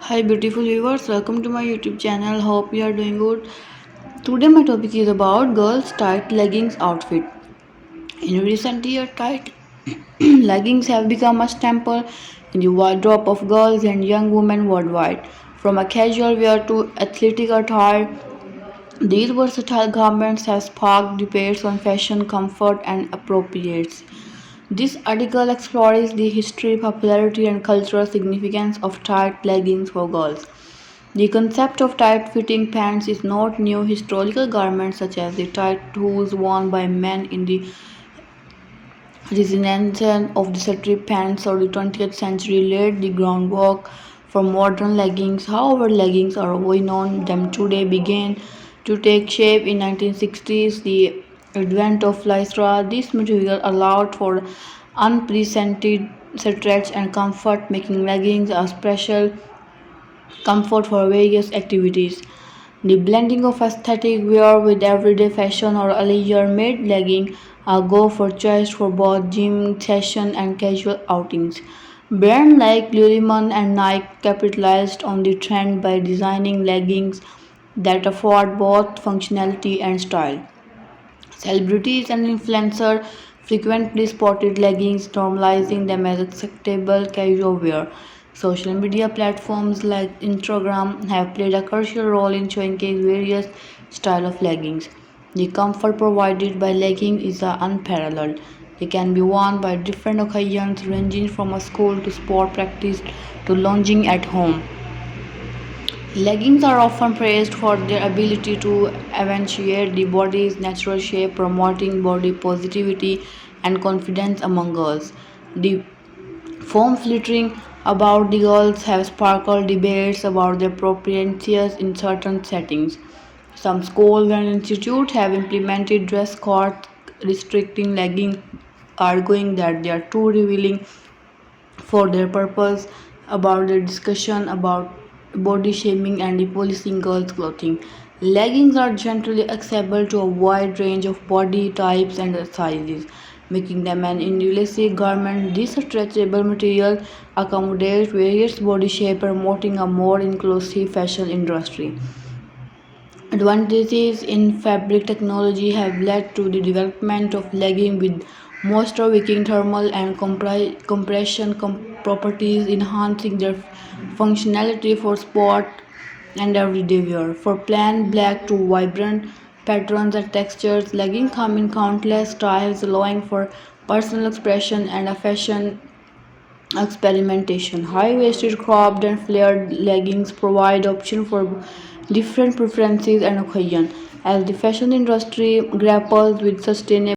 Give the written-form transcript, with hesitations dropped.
Hi beautiful viewers, welcome to my YouTube channel. Hope you are doing good. Today my topic is about girls tight leggings outfit. In recent years, tight leggings have become a staple in the wardrobe of girls and young women worldwide. From a casual wear to athletic attire, these versatile garments have sparked debates on fashion, comfort, and appropriateness. This article explores the history, popularity, and cultural significance of tight leggings for girls. The concept of tight-fitting pants is not new. Historical garments such as the tight hose worn by men in the Renaissance of the strip pants of the 20th century laid the groundwork for modern leggings. However, leggings are we know them today began to take shape in 1960s. The advent of Lystra, this material allowed for unprecedented stretch and comfort, making leggings a special comfort for various activities. The blending of aesthetic wear with everyday fashion or leisure made legging a go for choice for both gym session and casual outings. Brands like Lululemon and Nike capitalized on the trend by designing leggings that afford both functionality and style. Celebrities and influencers frequently spotted leggings, normalizing them as acceptable casual wear. Social media platforms like Instagram have played a crucial role in showcasing various styles of leggings. The comfort provided by leggings is unparalleled. They can be worn by different occasions, ranging from a school to sport practice to lounging at home. Leggings are often praised for their ability to eventuate the body's natural shape, promoting body positivity and confidence among girls. The foam flittering about the girls have sparkled debates about their appropriateness in certain settings. Some schools and institutes have implemented dress codes restricting leggings, arguing that they are too revealing for their purpose. About the discussion about body shaming and the policing girls' clothing. Leggings are generally accessible to a wide range of body types and sizes, making them an individualistic garment. This stretchable material accommodates various body shapes, promoting a more inclusive fashion industry. Advances in fabric technology have led to the development of leggings with moisture wicking thermal and compression properties, enhancing their functionality for sport and everyday wear. For plain black to vibrant patterns and textures, leggings come in countless styles, allowing for personal expression and a fashion experimentation. High-waisted, cropped, and flared leggings provide options for different preferences and occasions. As the fashion industry grapples with sustainable